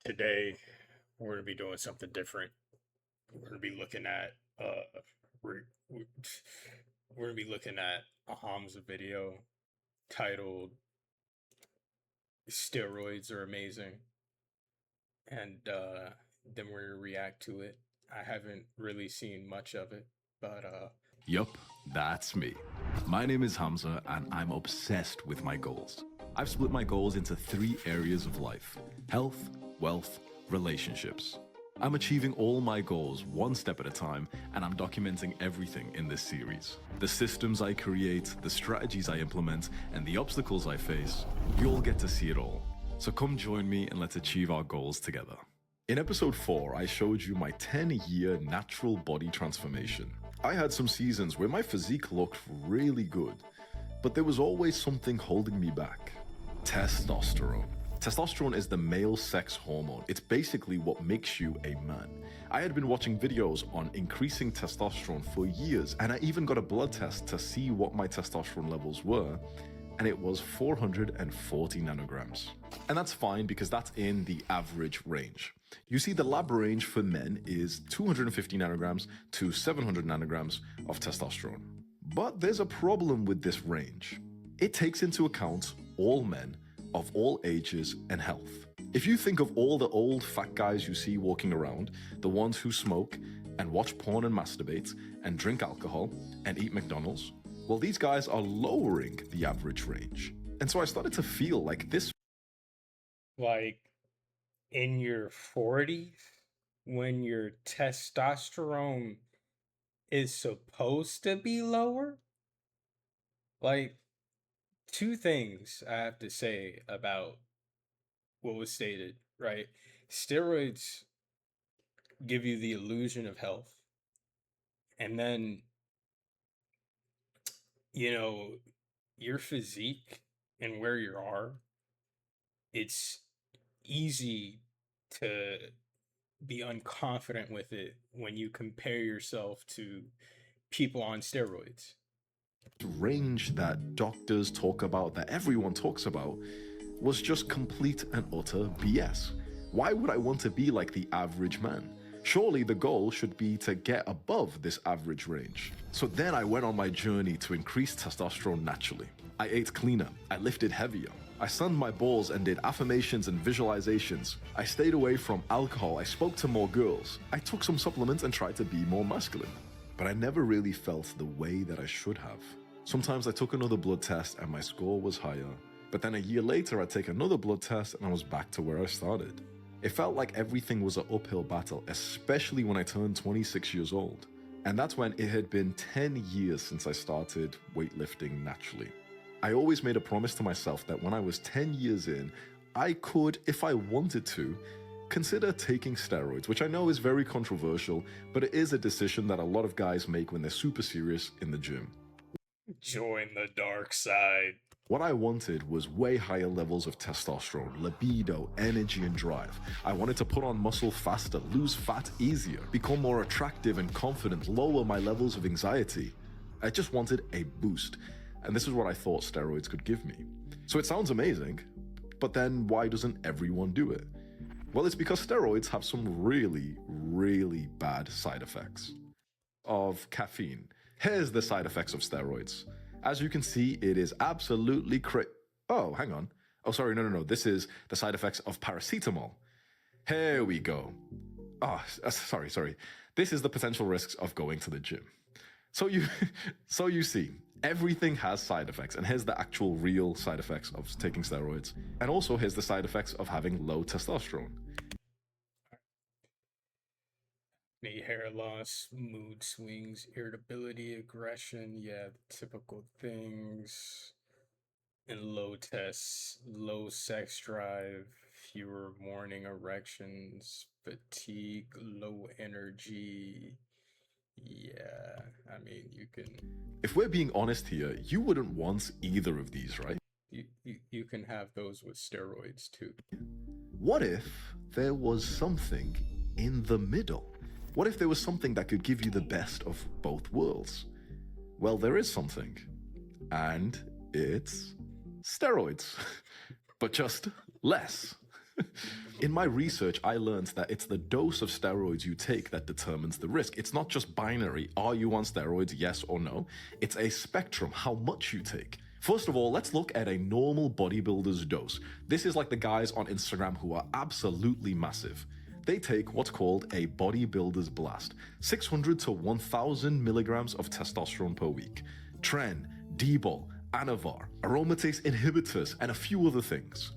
Today, we're going to be doing something different. We're going to be looking at we're going to be looking at a Hamza video titled "Steroids Are Amazing," and then we're going to react to it. I haven't really seen much of it, but Yup, that's me. My name is Hamza, and I'm obsessed with my goals. I've split my goals into 3 areas of life: health, wealth, relationships. I'm achieving all my goals one step at a time, and I'm documenting everything in this series. The systems I create, the strategies I implement, and the obstacles I face, you'll get to see it all. So come join me and let's achieve our goals together. In episode 4, I showed you my 10-year natural body transformation. I had some seasons where my physique looked really good, but there was always something holding me back. Testosterone. Testosterone is the male sex hormone. It's basically what makes you a man. I had been watching videos on increasing testosterone for years, and I even got a blood test to see what my testosterone levels were, and it was 440 nanograms. And that's fine because that's in the average range. You see, the lab range for men is 250 nanograms to 700 nanograms of testosterone. But there's a problem with this range. It takes into account all men of all ages and health. If you think of all the old fat guys you see walking around, the ones who smoke and watch porn and masturbate and drink alcohol and eat McDonald's, well, these guys are lowering the average range. And so I started to feel like this like in your 40s, when your testosterone is supposed to be lower, like two things I have to say about what was stated, right? Steroids give you the illusion of health. And then, you know, your physique and where you are, it's easy to be unconfident with it when you compare yourself to people on steroids. range that doctors talk about, that everyone talks about, was just complete and utter BS. Why would I want to be like the average man? Surely the goal should be to get above this average range. So then I went on my journey to increase testosterone naturally. I ate cleaner, I lifted heavier, I sunned my balls and did affirmations and visualizations. I stayed away from alcohol, I spoke to more girls. I took some supplements and tried to be more masculine. But I never really felt the way that I should have. Sometimes I took another blood test and my score was higher. But then a year later, I'd take another blood test and I was back to where I started. It felt like everything was an uphill battle, especially when I turned 26 years old. And that's when it had been 10 years since I started weightlifting naturally. I always made a promise to myself that when I was 10 years in, I could, if I wanted to, consider taking steroids, which I know is very controversial, but it is a decision that a lot of guys make when they're super serious in the gym. Join the dark side. What I wanted was way higher levels of testosterone, libido, energy, and drive. I wanted to put on muscle faster, lose fat easier, become more attractive and confident, lower my levels of anxiety. I just wanted a boost, and this is what I thought steroids could give me. So it sounds amazing, but then why doesn't everyone do it? Well, it's because steroids have some really, really bad side effects. Of caffeine. Here's the side effects of steroids. As you can see, it is absolutely Oh, hang on. Oh, sorry, no. This is the side effects of paracetamol. Here we go. Sorry. This is the potential risks of going to the gym. So you see, everything has side effects, and here's the actual real side effects of taking steroids. And also here's the side effects of having low testosterone. Hair loss, mood swings, irritability, aggression, yeah, the typical things. And low tests, low sex drive, fewer morning erections, fatigue, low energy. Yeah, I mean, you can If we're being honest here, you wouldn't want either of these, right? you can have those with steroids too. What if there was something in the middle? What if there was something that could give you the best of both worlds? Well, there is something, and it's steroids, but just less. In my research, I learned that it's the dose of steroids you take that determines the risk. It's not just binary, are you on steroids, yes or no? It's a spectrum, how much you take. First of all, let's look at a normal bodybuilder's dose. This is like the guys on Instagram who are absolutely massive. They take what's called a bodybuilder's blast, 600 to 1000 milligrams of testosterone per week. Tren, D-bol, Anavar, aromatase inhibitors, and a few other things.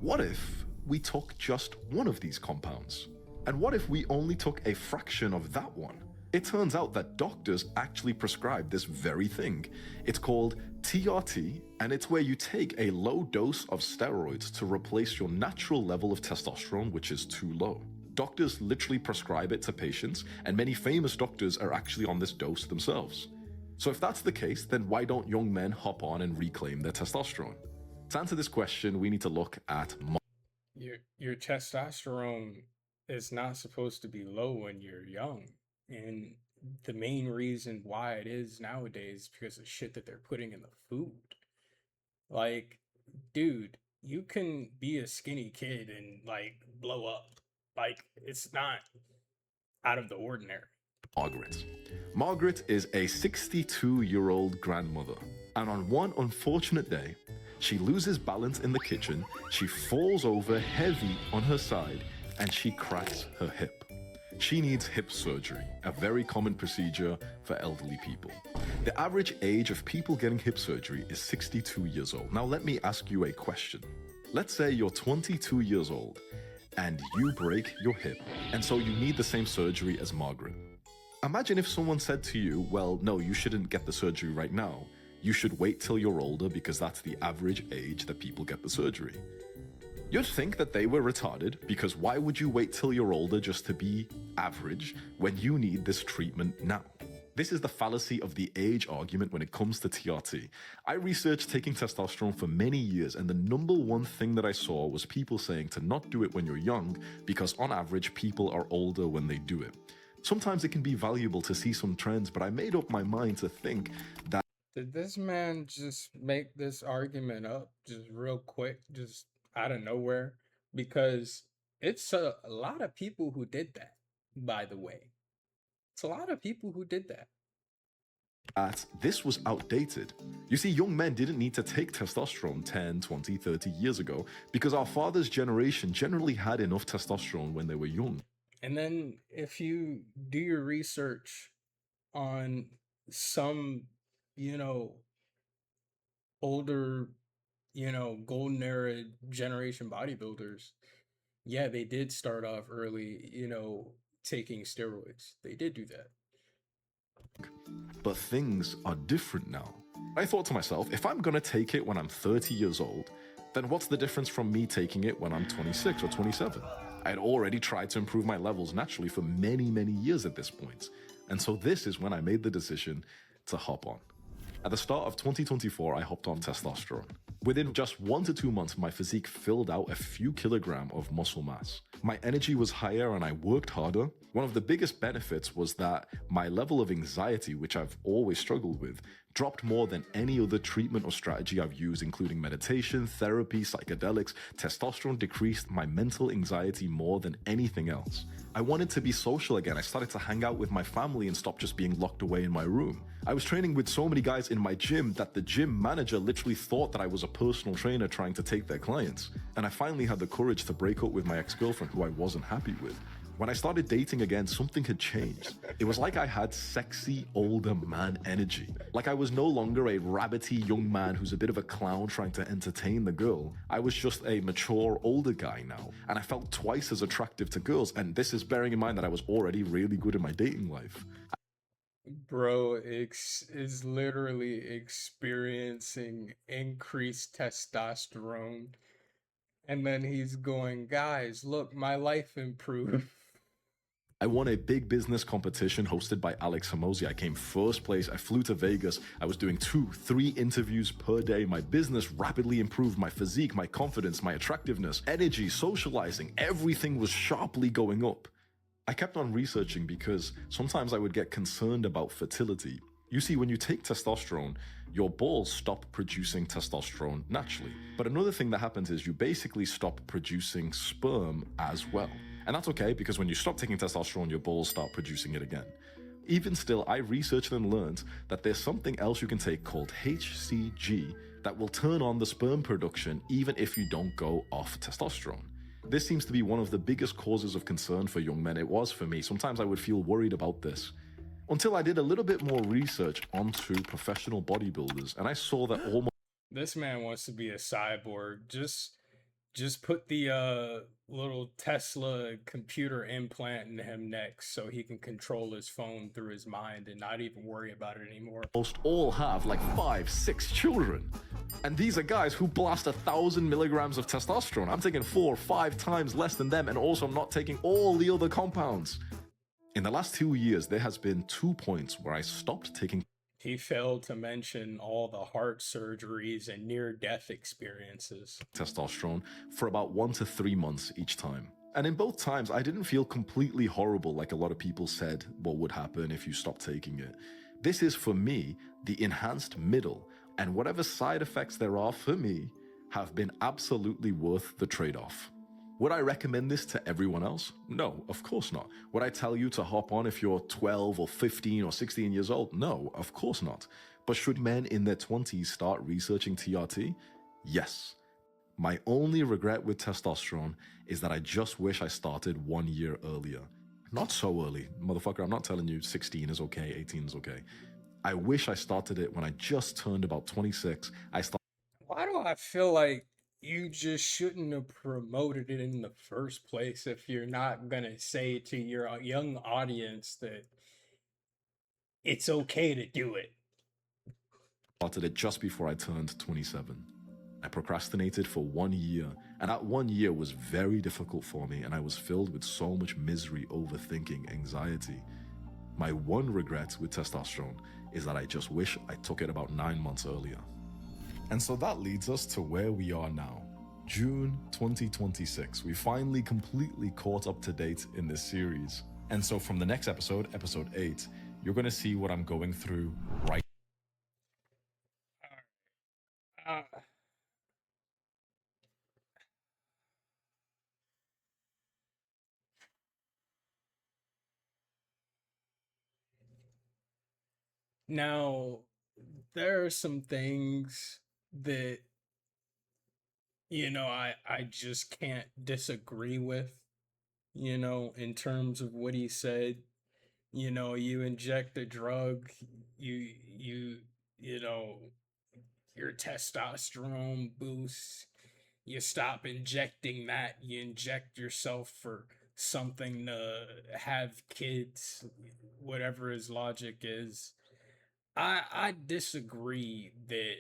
What if we took just one of these compounds? And what if we only took a fraction of that one? It turns out that doctors actually prescribe this very thing. It's called TRT, and it's where you take a low dose of steroids to replace your natural level of testosterone, which is too low. Doctors literally prescribe it to patients, and many famous doctors are actually on this dose themselves. So if that's the case, then why don't young men hop on and reclaim their testosterone? To answer this question, we need to look at Your testosterone is not supposed to be low when you're young. And the main reason why it is nowadays is because of shit that they're putting in the food. Like, dude, you can be a skinny kid and like blow up. Like, it's not out of the ordinary. Margaret. Margaret is a 62-year-old grandmother, and on one unfortunate day, she loses balance in the kitchen, she falls over heavy on her side, and she cracks her hip. She needs hip surgery, a very common procedure for elderly people. The average age of people getting hip surgery is 62 years old. Now let me ask you a question. Let's say you're 22 years old and you break your hip, and so you need the same surgery as Margaret. Imagine if someone said to you, well, no, you shouldn't get the surgery right now. You should wait till you're older because that's the average age that people get the surgery. You'd think that they were retarded, because why would you wait till you're older just to be average when you need this treatment now? This is the fallacy of the age argument when it comes to TRT. I researched taking testosterone for many years, and the number one thing that I saw was people saying to not do it when you're young because on average people are older when they do it. Sometimes it can be valuable to see some trends, but I made up my mind to think that Did this man just make this argument up just real quick, just out of nowhere? Because it's a lot of people who did that, by the way. It's a lot of people who did that. this was outdated. You see, young men didn't need to take testosterone 10, 20, 30 years ago because our father's generation generally had enough testosterone when they were young. And then if you do your research on some, you know, older, golden era generation bodybuilders, yeah, they did start off early, taking steroids. They did do that. But things are different now. I thought to myself, if I'm gonna take it when I'm 30 years old, then what's the difference from me taking it when I'm 26 or 27? I had already tried to improve my levels naturally for many, many years at this point. And so this is when I made the decision to hop on. At the start of 2024, I hopped on testosterone. Within just 1 to 2 months, my physique filled out a few kilograms of muscle mass. My energy was higher and I worked harder. One of the biggest benefits was that my level of anxiety, which I've always struggled with, dropped more than any other treatment or strategy I've used, including meditation, therapy, psychedelics. Testosterone decreased my mental anxiety more than anything else. I wanted to be social again. I started to hang out with my family and stop just being locked away in my room. I was training with so many guys in my gym that the gym manager literally thought that I was a personal trainer trying to take their clients. And I finally had the courage to break up with my ex-girlfriend who I wasn't happy with. When I started dating again, something had changed. It was like I had sexy older man energy. Like I was no longer a rabbity young man who's a bit of a clown trying to entertain the girl. I was just a mature older guy now, and I felt twice as attractive to girls, and this is bearing in mind that I was already really good in my dating life. Bro is literally experiencing increased testosterone. And then he's going, guys, look, my life improved. I won a big business competition hosted by Alex Hamosi. I came first place. I flew to Vegas. I was doing 2-3 interviews per day. My business rapidly improved. My physique, my confidence, my attractiveness, energy, socializing, everything was sharply going up. I kept on researching because sometimes I would get concerned about fertility. You see, when you take testosterone, your balls stop producing testosterone naturally. But another thing that happens is you basically stop producing sperm as well. And that's okay because when you stop taking testosterone, your balls start producing it again. Even still, I researched and learned that there's something else you can take called HCG that will turn on the sperm production even if you don't go off testosterone. This seems to be one of the biggest causes of concern for young men. It was for me. Sometimes I would feel worried about this. Until I did a little bit more research onto professional bodybuilders, and I saw that almost This man wants to be a cyborg. Just put the little Tesla computer implant in him next so he can control his phone through his mind and not even worry about it anymore. all have like 5, 6 children. And these are guys who blast 1,000 milligrams of testosterone. I'm taking 4 or 5 times less than them, and also I'm not taking all the other compounds. In the last 2 years, there has been 2 points where I stopped taking He failed to mention all the heart surgeries and near-death experiences. testosterone for about 1 to 3 months each time. And in both times, I didn't feel completely horrible like a lot of people said what would happen if you stopped taking it. This is, for me, the enhanced middle, and whatever side effects there are for me have been absolutely worth the trade-off. Would I recommend this to everyone else? No, of course not. Would I tell you to hop on if you're 12 or 15 or 16 years old? No, of course not. But should men in their 20s start researching TRT? Yes. My only regret with testosterone is that I just wish I started 1 year earlier. Not so early. Motherfucker, I'm not telling you 16 is okay, 18 is okay. I wish I started it when I just turned about 26. Why do I feel like you just shouldn't have promoted it in the first place if you're not gonna say to your young audience that it's okay to do it? Started it just before I turned 27. I procrastinated for 1 year, and that 1 year was very difficult for me, and I was filled with so much misery, overthinking, anxiety. My one regret with testosterone is that I just wish I took it about 9 months earlier. And so that leads us to where we are now. June 2026. We finally completely caught up to date in this series. And so from the next episode, episode 8, you're going to see what I'm going through right Uh, Now, there are some things that, I just can't disagree with, in terms of what he said. You inject a drug, you you you know, your testosterone boosts. You stop injecting that, you inject yourself for something to have kids, whatever his logic is. I disagree that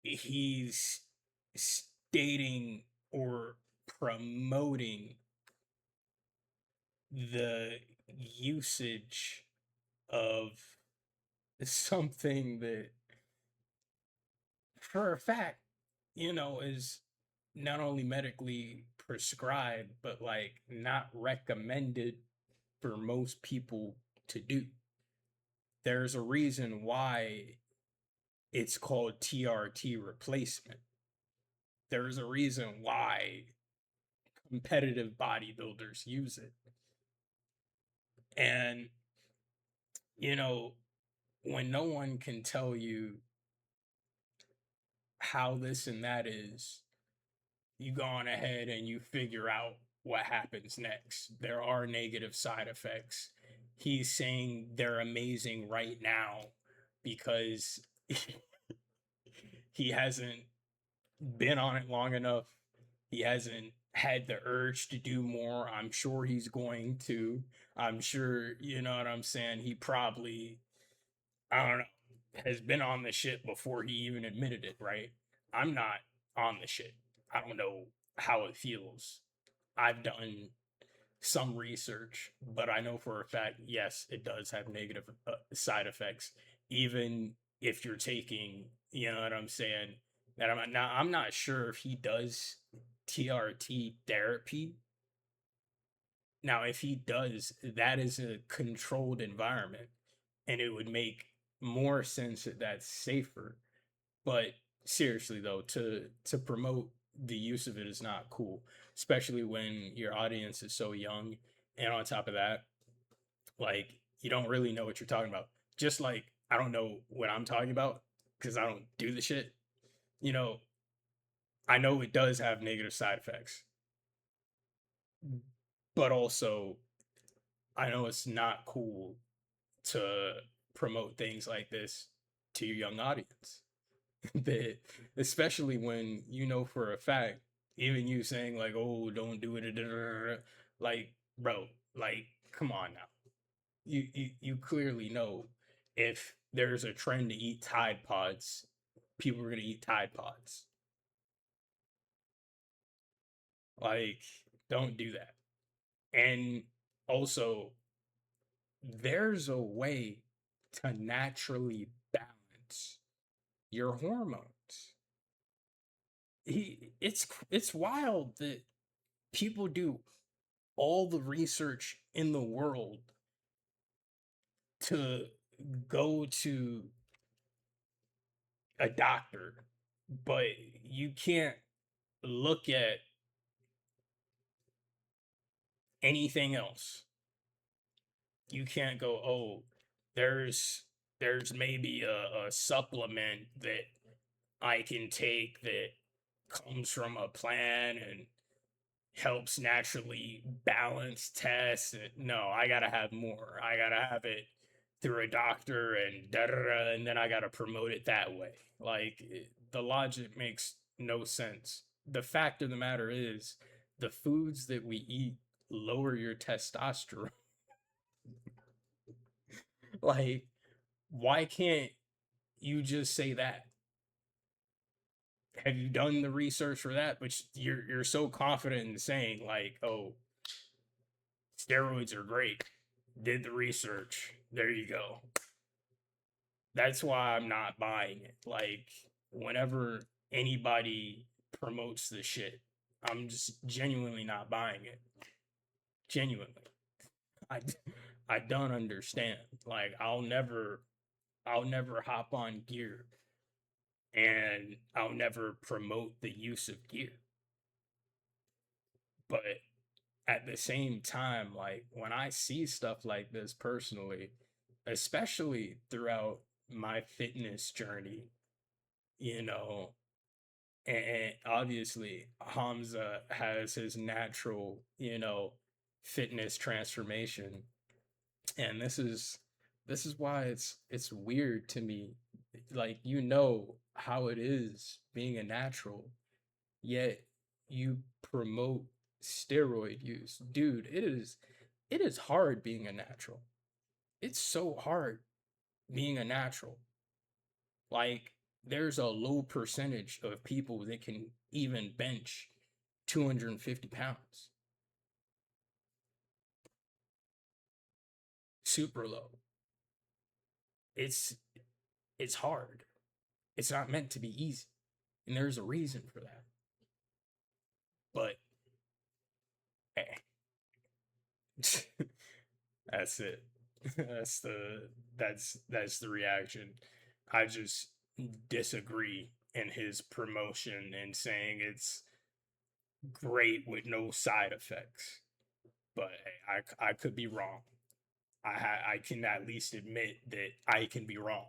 he's stating or promoting the usage of something that, for a fact, is not only medically prescribed, but like not recommended for most people to do. There's a reason why it's called TRT replacement. There's a reason why competitive bodybuilders use it. And, you know, when no one can tell you how this and that is, you go on ahead and you figure out what happens next. There are negative side effects. He's saying they're amazing right now because he hasn't been on it long enough. He hasn't had the urge to do more. I'm sure he's going to. I'm sure, you know what I'm saying? He probably, I don't know, has been on the shit before he even admitted it, right? I'm not on the shit. I don't know how it feels. I've done some research, but I know for a fact, yes, it does have negative side effects, even if you're taking, you know what I'm saying? That I'm not sure if he does TRT therapy. Now, if he does, that is a controlled environment, and it would make more sense that that's safer. But seriously though, to promote the use of it is not cool, especially when your audience is so young. And on top of that, like you don't really know what you're talking about. Just like I don't know what I'm talking about because I don't do the shit. You know, I know it does have negative side effects, but also I know it's not cool to promote things like this to your young audience. That especially when you know for a fact, even you saying like, "Oh, don't do it," like, bro, like, come on now. You clearly know if there's a trend to eat Tide Pods, people are gonna eat Tide Pods. Like, don't do that. And also, there's a way to naturally balance your hormones. It's wild that people do all the research in the world to go to a doctor, but you can't look at anything else. You can't go, oh, there's there's maybe a supplement that I can take that comes from a plant and helps naturally balance tests. No, I gotta have more. I gotta have it through a doctor and da da da, and then I gotta promote it that way. Like the logic makes no sense. The fact of the matter is, the foods that we eat lower your testosterone. Like, why can't you just say that? Have you done the research for that? But you're so confident in saying like, oh, steroids are great. Did the research. There you go. That's why I'm not buying it. Like, whenever anybody promotes the shit, I'm just genuinely not buying it. Genuinely. I, I don't understand. Like, I'll never hop on gear and I'll never promote the use of gear. But at the same time, like when I see stuff like this personally, especially throughout my fitness journey, you know, and obviously Hamza has his natural, fitness transformation. And this is why it's weird to me. Like how it is being a natural, yet you promote steroid use. Dude, it is hard being a natural. It's so hard being a natural. Like there's a low percentage of people that can even bench 250 pounds. Super low. It's it's hard. It's not meant to be easy. And there's a reason for that. But eh, that's it. That's the reaction. I just disagree in his promotion and saying it's great with no side effects. But I could be wrong. I can at least admit that I can be wrong.